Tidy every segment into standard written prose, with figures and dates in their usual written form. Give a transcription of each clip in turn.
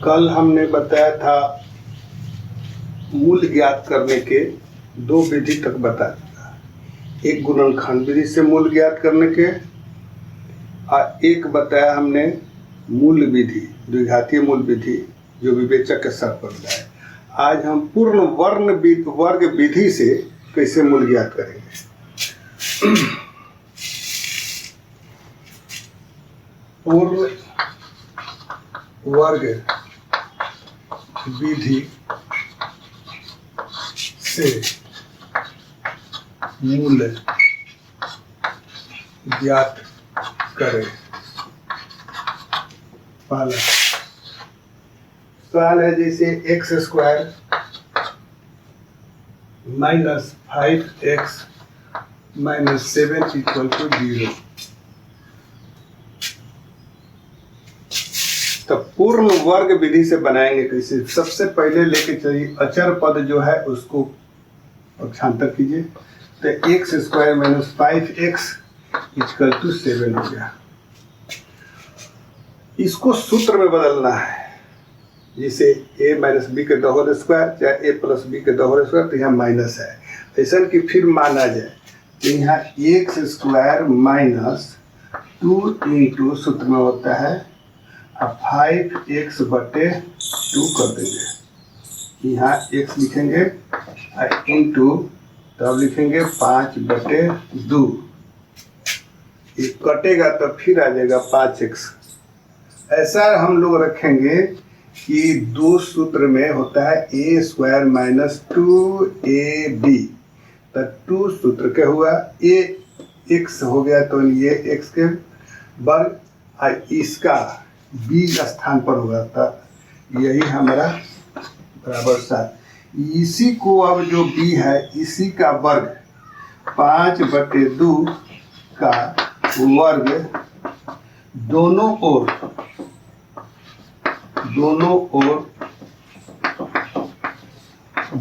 कल हमने बताया था मूल ज्ञात करने के दो विधि तक बता दिया। एक गुणनखंड विधि से मूल ज्ञात करने के और एक बताया हमने मूल विधि, द्विघातीय मूल विधि जो विवेचक के स्तर पर है। आज हम पूर्ण वर्ग विधि से कैसे मूल ज्ञात करेंगे। पूर्ण वर्ग विधि से मूल ज्ञात करें। पहला सवाल है जैसे x square minus 5x minus 7 equal to 0। तो पूर्ण वर्ग विधि से बनाएंगे कैसे। सबसे पहले लेके चलिए अचर पद जो है उसको पक्षांतर कीजिए। तो x square minus 5x equal to 7 हो गया। इसको सूत्र में बदलना है, जिसे a माइनस बी के होल स्क्वायर चाहे a प्लस बी के होल स्क्वायर, तो यहाँ माइनस है ऐसा कि फिर माना जाए तो यहाँ एक्स स्क्वायर माइनस 2 इंटू सूत्र में होता है अब 5x बटे 2 कर देंगे। यहाँ x लिखेंगे इंटू तब लिखेंगे 5 बटे 2। ये कटेगा तो फिर आ जाएगा 5x। ऐसा हम लोग रखेंगे कि दो सूत्र में होता है a स्क्वायर माइनस 2ab। तो 2 सूत्र क्या हुआ, a x हो गया तो ये x के वर्ग और इसका b स्थान पर होगा तो यही हमारा बराबर 7। इसी को अब जो b है इसी का वर्ग 5 बटे 2 का वर्ग दोनों ओर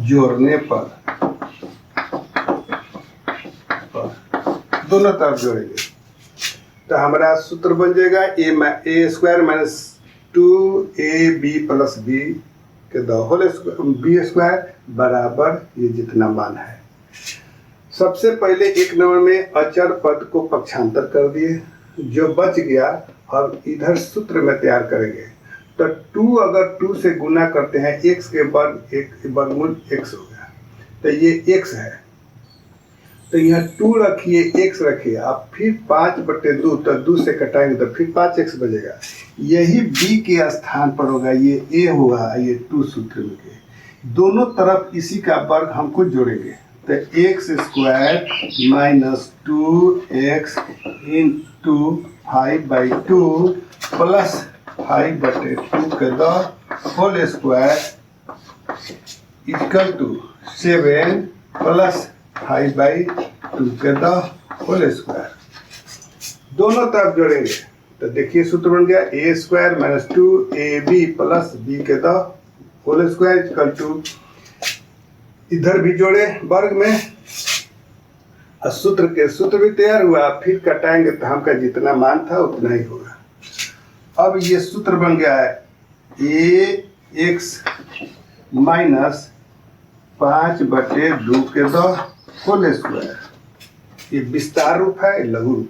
जोड़ने पर दोनों तरफ जोड़ेंगे तो हमारा सूत्र बन जाएगा A square minus 2ab plus B के होल बी स्क्वायर बराबर ये जितना मान है। सबसे पहले एक नंबर में अचर पद को पक्षांतर कर दिए, जो बच गया अब इधर सूत्र में तैयार करेंगे। तो 2 अगर 2 से गुना करते हैं x के वर्ग एक वर्गमूल x हो गया तो ये x है। तो यहाँ 2 रखिए x रखिए, आप फिर 5 बटे 2 तो 2 से कटाएंगे तो फिर 5x बचेगा। यही b के स्थान पर होगा, ये a होगा, ये 2 सूत्र में के दोनों तरफ इसी का वर्ग हमको जोड़ेंगे। तो x square minus 2x into 5/2 plus 5 बटे 2 के whole square equal to 7 plus 5/2 के होल स्क्वायर। दोनों तरफ जोड़ेंगे तो देखिए सूत्र बन गया a square minus 2ab plus b के होल स्क्वायर इक्वल टू, इधर भी जोड़े वर्ग में और सूत्र भी तैयार हुआ। फिर कटाएंगे तो हमका जितना मान था उतना ही होगा। अब ये सूत्र बन गया है ax माइनस 5 बटे 2 के होल स्क्वायर। ये विस्तार रूप है लघु रूप।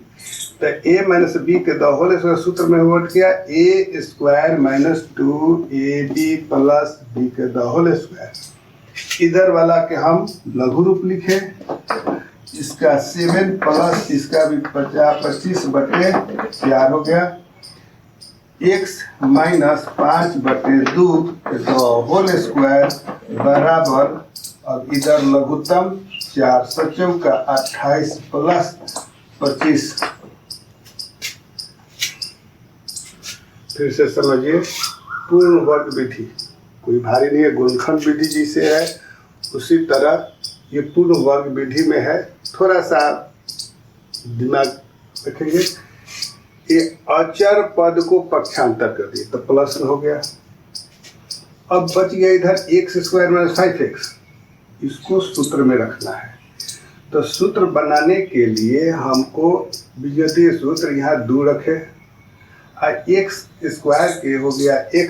तो a माइनस बी के होल स्क्वायर सूत्र में उठ गया a square minus 2ab plus B के होल स्क्वायर। इधर वाला के हम लघु रूप लिखे, इसका 7 प्लस इसका भी 25 बटे 4 हो गया। x माइनस 5 बटे 2 होल स्क्वायर बराबर, अब इधर लघुत्तम 4 सचों का 28 प्लस 25। फिर से समझिए पूर्ण वर्ग विधि कोई भारी नहीं है, गुणनखंड विधि जिसे है उसी तरह ये पूर्ण वर्ग विधि में है। थोड़ा सा दिमाग रखेंगे। ये अचर पद को पक्षांतर कर दिए तो प्लस में हो गया। अब बच गया इधर एक्स स्क्वायर माइनस 5x, इसको सूत्र में रखना है। तो सूत्र बनाने के लिए हमको बीजगणितीय सूत्र यहाँ 2 रखे और एक्स स्क्वायर के हो गया x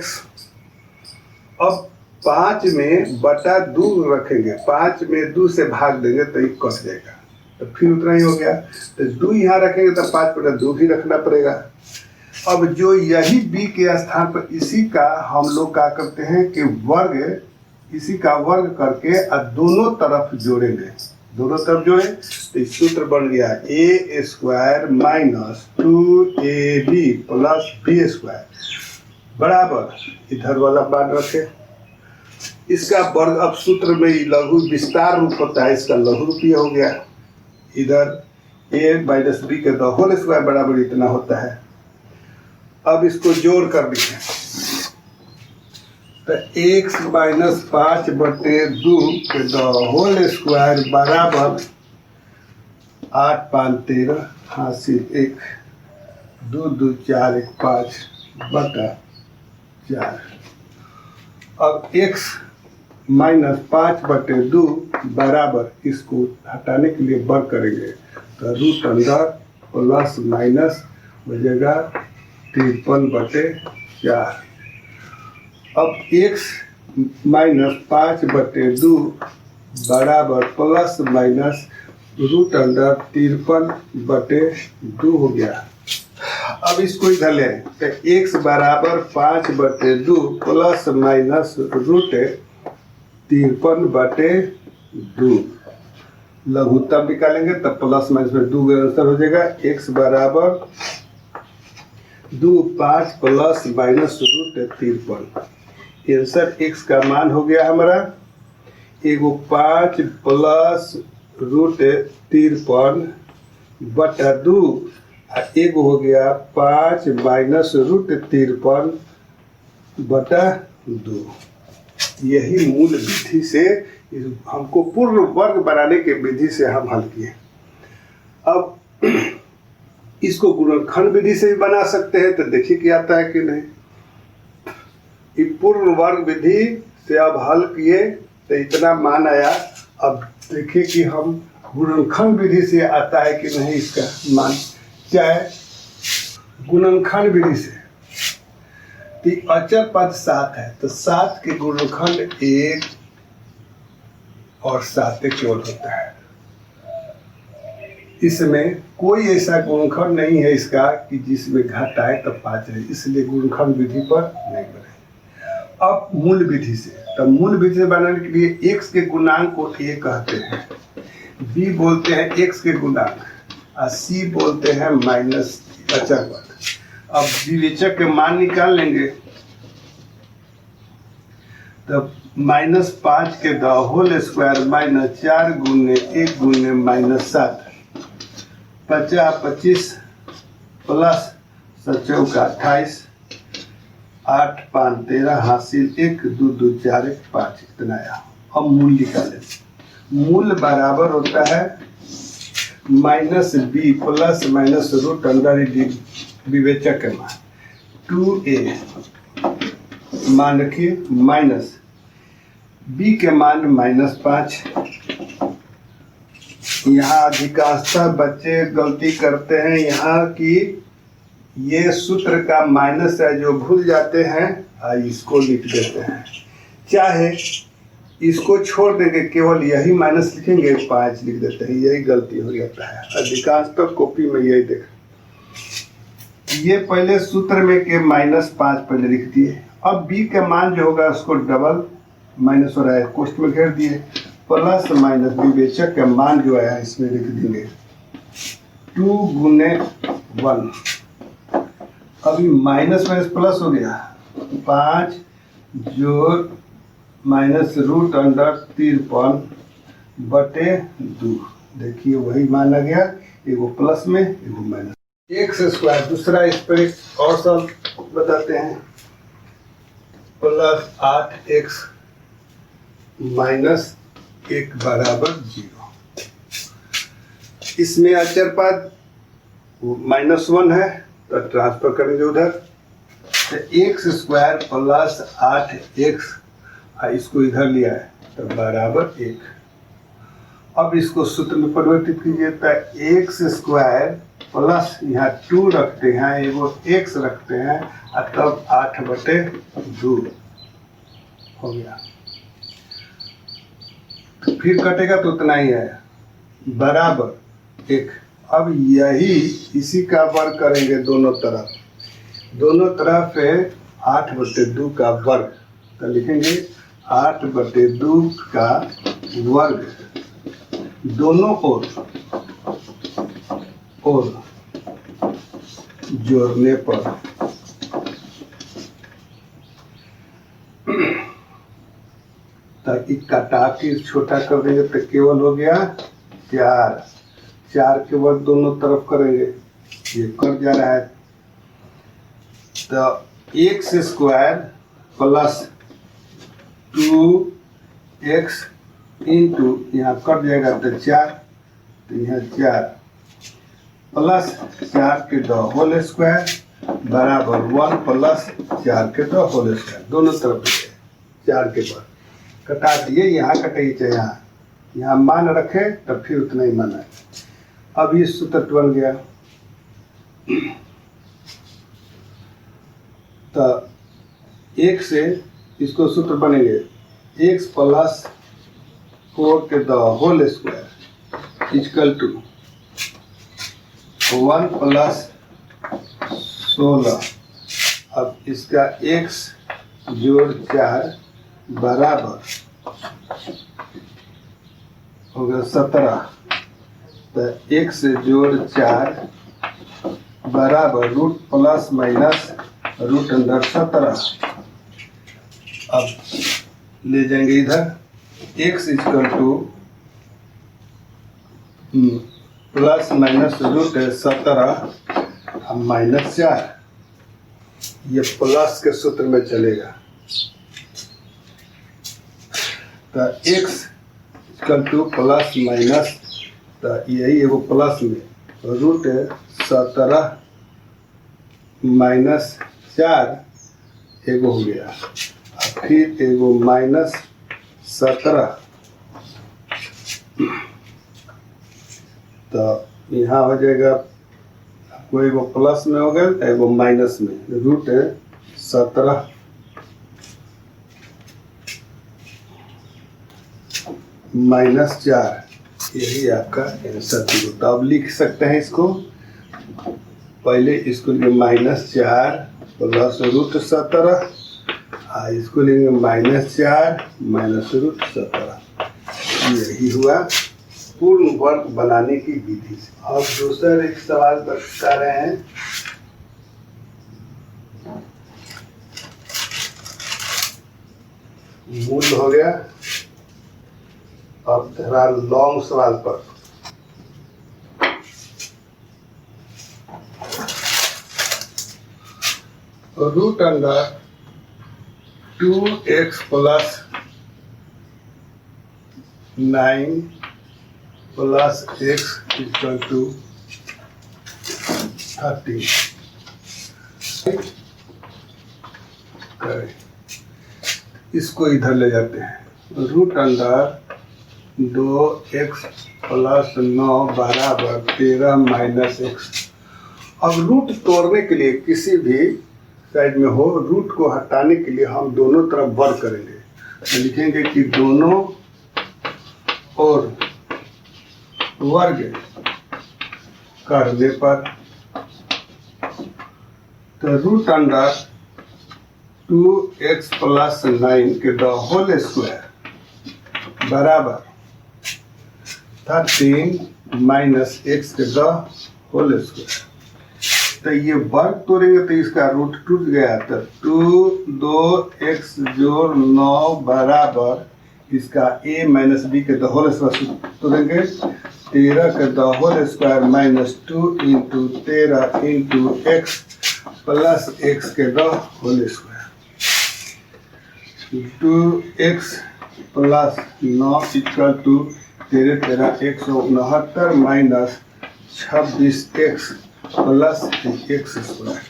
अब 5 में बटा 2 रखेंगे, 5 में 2 से भाग देंगे तो ये कट जाएगा, तो फिर उतना ही हो गया। तो 2 यहाँ रखेंगे तो 5 बटा 2 भी रखना पड़ेगा। अब जो यही b के स्थान पर इसी का हम लोग क्या करते हैं कि वर्ग, इसी का वर्ग करके और दोनों तरफ जोड़ेंगे। दोनों तरफ जोड़े तो इस सूत्र बन गया a square minus 2ab plus b square बराबर, इधर वाला मान रखे, इसका वर्ग। अब सूत्र में लघु विस्तार रूप होता है, इसका लघु रूप हो गया। इधर a माइनस b के होल स्क्वायर बराबर इतना होता है। अब इसको जोड़ कर लिखें तो x माइनस 5 बटे 2 के होल स्क्वायर बराबर 8 5 13 हासिल 1 2 2 4 1 5 बटा 4। अब x माइनस 5 बटे 2 बराबर, इसको हटाने के लिए वर्ग करेंगे तो रूट अंदर प्लस माइनस हो जाएगा 53 बटे 4। अब x माइनस 5 बटे 2 बराबर प्लस माइनस रूट अंडर 53 बटे 2 हो गया। अब इसको इधर ले आए तो x बराबर 5 बटे 2 प्लस माइनस रूट 53 बटे 2, लघुत्तम निकालेंगे तब प्लस माइनस में 2 का आंसर हो जाएगा। x बराबर 2 5 plus minus root 53, answer x का मान हो गया हमारा एगो 5 प्लस रूट 53 बटा 2, एगो हो गया 5 माइनस रूट 53 बटा 2। यही मूल विधि से हमको पूर्ण वर्ग बनाने के विधि से हम हल किए। अब इसको गुणनखंड विधि से भी बना सकते हैं, तो देखिए क्या आता है कि नहीं। ये पूर्ण वर्ग विधि से अब हल किए तो इतना मान आया। अब देखिए कि हम गुणनखंड विधि से आता है कि नहीं इसका मान। चाहे गुणनखंड विधि से तो अचर पद 7 है, तो 7 के गुणनखंड 1 और 7 केवल होता है। इसमें कोई ऐसा गुणनखंड नहीं है इसका कि जिसमें घट आए तब 5 है, इसलिए गुणनखंड विधि पर नहीं बने। अब मूल विधि से, तो मूल विधि से बनाने के लिए x के गुणांक को a कहते हैं, b बोलते हैं x के गुणांक और c बोलते हैं माइनस अचर पद। अब विवेचक के मान निकाल लेंगे तब -5 के होल स्क्वायर माइनस 4 गुने 1 गुने माइनस 7 50 25 प्लस 7 चौका 28 8 5 13 हासिल 1 2 2 4 1 5 इतना आया। अब मूल निकालें, मूल बराबर होता है minus B plus minus root under विवेचक के मान 2a मान रखिए माइनस b के मान -5। यहाँ अधिकांशतः बच्चे गलती करते हैं यहाँ की ये सूत्र का माइनस है जो भूल जाते हैं और इसको लिख देते हैं, चाहे इसको छोड़ देंगे केवल यही माइनस लिखेंगे 5 लिख देते हैं, यही गलती हो जाता है अधिकांशतः कॉपी में। यही देख, ये पहले सूत्र में के -5 पहले लिख दिए। अब b के मान जो होगा उसको डबल माइनस हो रहा है कोष्ठ में घेर दिए, प्लस माइनस विवेचक का मान जो है इसमें लिख देंगे 2 गुने 1। अभी माइनस माइनस प्लस हो गया 5 जोड़ माइनस रूट अंडर 53 बटे 2। देखिए वही मान आ गया, एगो प्लस में एगो माइनस। एक्स स्क्वायर दूसरा इस पर और सब बताते हैं, प्लस 8x माइनस 1 बराबर 0। इसमें अचर पद -1 है तो ट्रांसफर करेंगे उधर, तो x स्क्वायर प्लस 8x इसको इधर लिया है तो बराबर 1। अब इसको सूत्र में परिवर्तित कीजिए तो x स्क्वायर प्लस यहाँ 2 रखते हैं, एगो x रखते हैं और तब 8/2 हो गया। तो फिर कटेगा तो उतना ही है, बराबर 1। अब यही इसी का वर्ग करेंगे दोनों तरफ है 8/2 का वर्ग, तो लिखेंगे 8/2 का वर्ग दोनों ओर जोड़ने पर ताकि कटा के छोटा कर देंगे तो केवल हो गया 4 के वर्ग दोनों तरफ करेंगे, ये कट जा रहा है। तो x² प्लस 2x इंटू यहाँ कट जाएगा तो 4, तो यहाँ 4 प्लस 4 के द होल स्क्वायर बराबर 1 प्लस 4 के द होल स्क्वायर, दोनों तरफ 4 के पर कटा दिए। यहाँ कटेगी चाहे यहाँ मान रखे तब फिर उतना ही मान है। अब ये सूत्र बन गया। तो 1 से इसको सूत्र बनेंगे x प्लस 4 के the whole square equal to 1 plus 16। अब इसका x जोड़ 4 बराबर हो गया 17। तो x जोड़ 4 बराबर रूट प्लस माइनस रूट अंदर 17। अब ले जाएंगे इधर x equal to plus minus root 17 minus 4, ये प्लस के सूत्र में चलेगा। तो x equal to plus minus, तो यही एगो प्लस में रूट 17 माइनस 4 एगो हो गया, फिर एगो माइनस 17। तो यहाँ हो जाएगा आपको एगो प्लस में हो गया तो एगो माइनस में रूट 17 माइनस 4, यही आपका आंसर थी। तो अब लिख सकते हैं इसको, पहले इसको लेंगे -4 प्लस रूट 17, इसको लेंगे -4 माइनस रूट 17। यही हुआ पूर्ण वर्ग बनाने की विधि से। अब दूसरा एक सवाल बता रहे हैं, मूल हो गया। अब थोड़ा लॉन्ग सवाल पर root under 2x plus 9 plus x equal to 30। इसको इधर ले जाते हैं। रूट अंडर 2x प्लस 9 बराबर 13 माइनस x। अब रूट तोड़ने के लिए किसी भी साइड में हो, रूट को हटाने के लिए हम दोनों तरफ वर्ग करेंगे। तो लिखेंगे कि दोनों और वर्ग करने पर, तो रूट अंडर 2x प्लस 9 के द होल स्क्वायर बराबर 13 माइनस x के द होल स्क्वायर। तो ये वर्ग तोड़ेंगे तो इसका रूट टूट गया, तो 2x जोड़ 9 बराबर इसका a माइनस b के द होल स्क्वायर तोड़ेंगे 13 के the whole square minus 2 into 13 into x plus x के the whole square. 2x plus 9 equal to 13 169 minus 26x plus x square.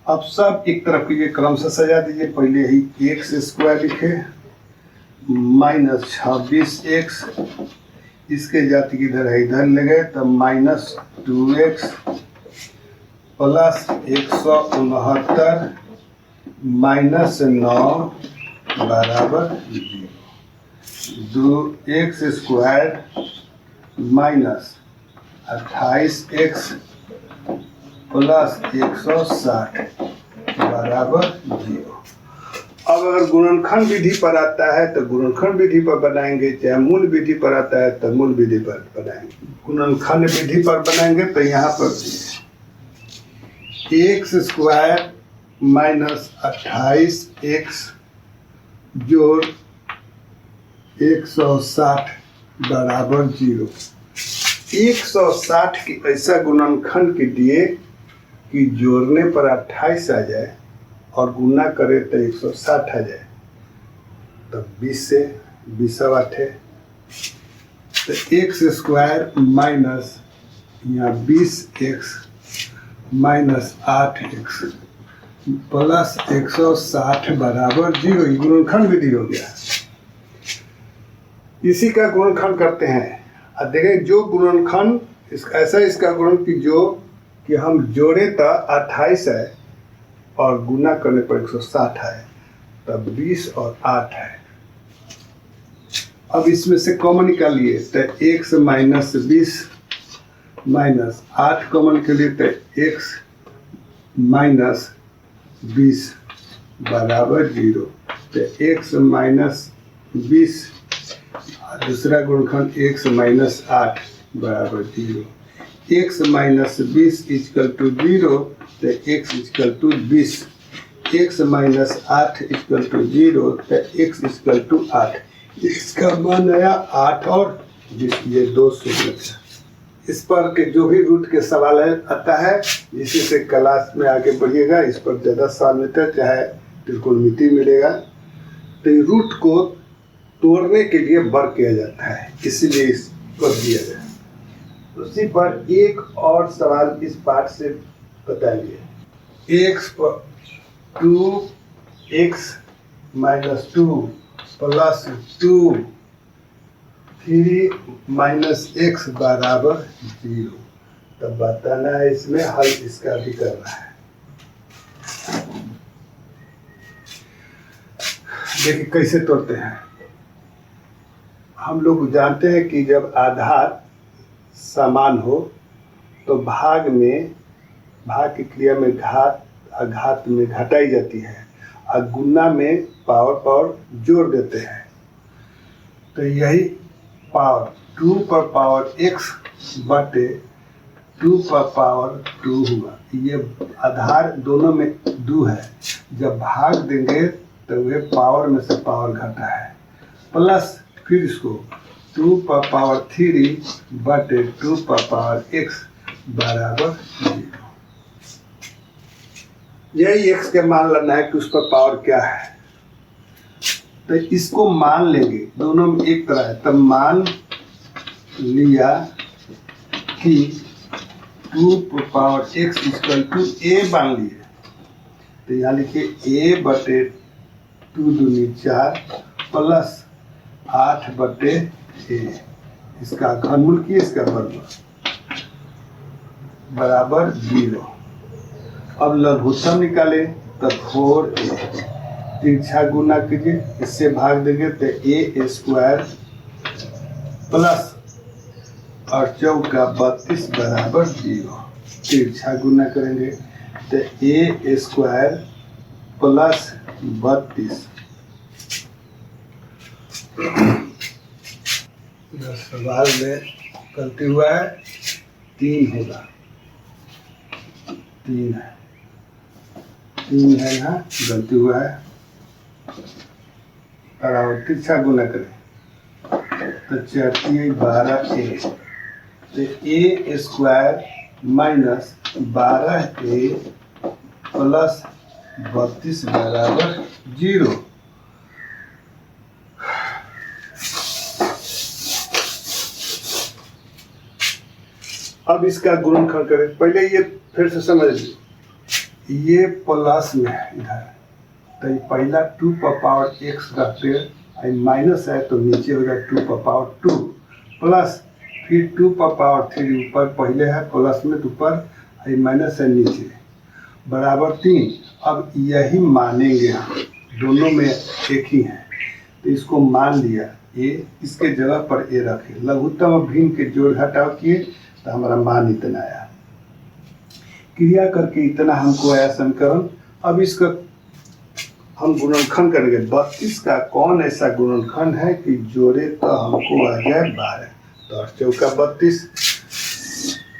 अब सब एक तरफ कीजिए, क्रम से सजा दीजिए। पहले ही x स्क्वायर लिखे माइनस 26x, इसके जाति की इधर है, इधर ले गए तो माइनस 2x प्लस 169 माइनस 9 बराबर 0। 2x square minus 28x plus 160 बराबर 0। अब अगर गुणनखंड विधि पर आता है तो गुणनखंड विधि पर बनाएंगे, चाहे मूल विधि पर आता है तो मूल विधि पर बनाएंगे। गुणनखंड विधि पर बनाएंगे तो यहाँ पर एक्स स्क्वायर माइनस 28x जोड़ 160 बराबर 0। 160 की ऐसा गुणनखंड कीजिए कि जोड़ने पर 28 आ जाए और गुना करे तो 160 आ जाए, तो 20 से 20 है तो एक्स स्क्वायर माइनस यहाँ 20x माइनस 8x प्लस 160 बराबर 0। ये गुणनखंड विधि हो गया। इसी का गुणनखंड करते हैं। अब देखें जो गुणनखंड ऐसा इसका गुणन कि हम जोड़े तो 28 है और गुना करने पर 160 है, तब 20 और 8 है। अब इसमें से कॉमन निकालिए तो x माइनस 20 माइनस 8 कॉमन के लिए तो x माइनस 20 बराबर 0। तो x माइनस 20 दूसरा गुणनखंड x माइनस 8 बराबर 0। x माइनस 20 इक्वल टू 0 तो x equal to 20। x minus 8 equal to 0 तो x इक्वल टू 8। इसका मान आया 8 और ये 2 सूत्र। इस पर के जो भी रूट के सवाल आता है इसी से क्लास में आगे बढ़िएगा। इस पर ज़्यादा सवाल मिलता है, चाहे त्रिकोणमिति मिलेगा। तो रूट को तोड़ने के लिए वर्क किया जाता है, इसीलिए इसको दिया गया। उसी पर एक और सवाल इस पाठ से बताइए। x पर 2x minus 2 plus 2 3 minus x बराबर 0। तब बताना है इसमें हल इसका भी करना है। देखिए कैसे तोड़ते हैं। हम लोग जानते हैं कि जब आधार समान हो तो भाग की क्रिया में घात में घटाई जाती है और गुना में पावर जोड़ देते हैं। तो यही पावर 2 पर पावर x बटे 2 पर पावर 2 हुआ। ये आधार दोनों में 2 है। जब भाग देंगे तो वे पावर में से पावर घटा है, प्लस फिर इसको 2 पर पावर 3 बटे 2 पर पावर x बराबर 0। यही x के मान लेना है कि उस पर पावर क्या है। तो इसको मान लेंगे, दोनों में एक तरह है। तब मान लिया कि 2 पर power x equal to a मान लिए। तो यहाँ लिखिए a बटे 2 दूनी 4 प्लस 8 बटे a, इसका घनमूल की इसका वर्गमूल बराबर 0। अब लघुत्तम निकाले तो 4a, तिरछा गुना कीजिए, इससे भाग देंगे तो a स्क्वायर प्लस और चौका 32 बराबर 0। तिरछा गुना करेंगे तो a स्क्वायर प्लस 32। सवाल में गलती हुआ है, 3 होगा, 3 है, 3 है, यहाँ गलती हुआ है। और तिरछा गुना करें तो 4 12a, तो a square minus 12a plus 32 बराबर 0। अब इसका गुणनखंड करें। पहले ये फिर से समझ लीजिए, ये प्लस में है इधर, तो ये पहला 2 पर पावर x रखते माइनस है तो नीचे हो जाए 2 पर पावर 2 प्लस फिर 2 पर पावर 3 ऊपर पहले है प्लस में ऊपर ये माइनस है नीचे बराबर 3। अब यही मानेंगे हम, दोनों में एक ही है तो इसको मान लिया ए, इसके जगह पर ए रखे, लघुत्तम और भिन्न के जोड़ घटाव किए तो हमारा मान इतना आया, क्रिया करके इतना हमको आया समीकरण। अब इसका हम गुणनखंड करेंगे। 32 का कौन ऐसा गुणनखंड है कि जोड़े तो हमको आ जाए 12, तो 8 चौका 32,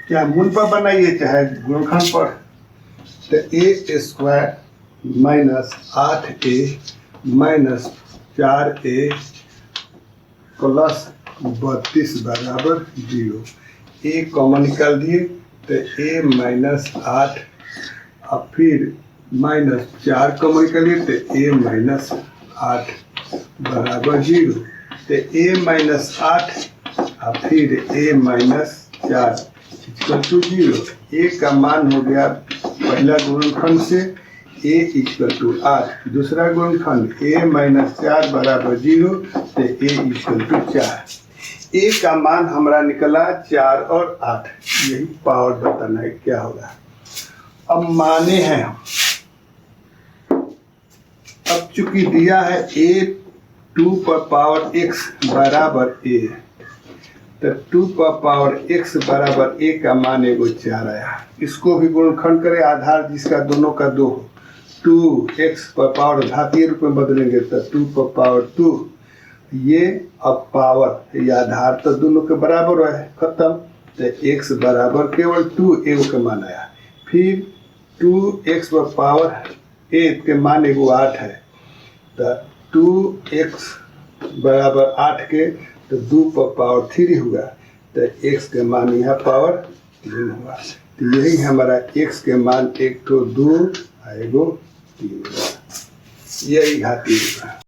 क्या मूल पर बनाइए चाहे गुणनखंड पर, तो A square minus 8a minus 4a plus 32 बराबर 0। ए कॉमन निकाल दिए तो a माइनस 8 और फिर माइनस 4 कॉमन निकालिए तो a माइनस 8 बराबर 0। तो a माइनस 8 और फिर a minus 4 equal to 0। a का मान हो गया पहला गुणनखंड से a इक्वल टू 8, दूसरा गुणनखंड a माइनस 4 बराबर 0 तो a इक्वल टू 4। a का मान हमारा निकला 4 और 8, यही पावर बताना है क्या होगा। अब माने हैं हम, अब चूंकि दिया है a 2 पर पावर x बराबर a, तो 2 पर पावर x बराबर a का मान एगो 4 आया। इसको भी गुणनखंड करें, आधार जिसका दोनों का 2 हो, 2x पर पावर घातीय रूप में बदलेंगे तो 2 पर पावर 2, ये अब पावर, ये आधार तो दोनों के बराबर है, खत्म। तो x बराबर केवल 2 एगो के मान आया, फिर 2x पर पावर a के मान एगो 8 है, तो 2x बराबर 8 के तो 2 पर पावर 3 हुआ, तो x के मान यहाँ पावर 3 हुआ। तो यही हमारा x के मान 1 तो 2 एगो 3 हुआ, यही घातीय हुआ।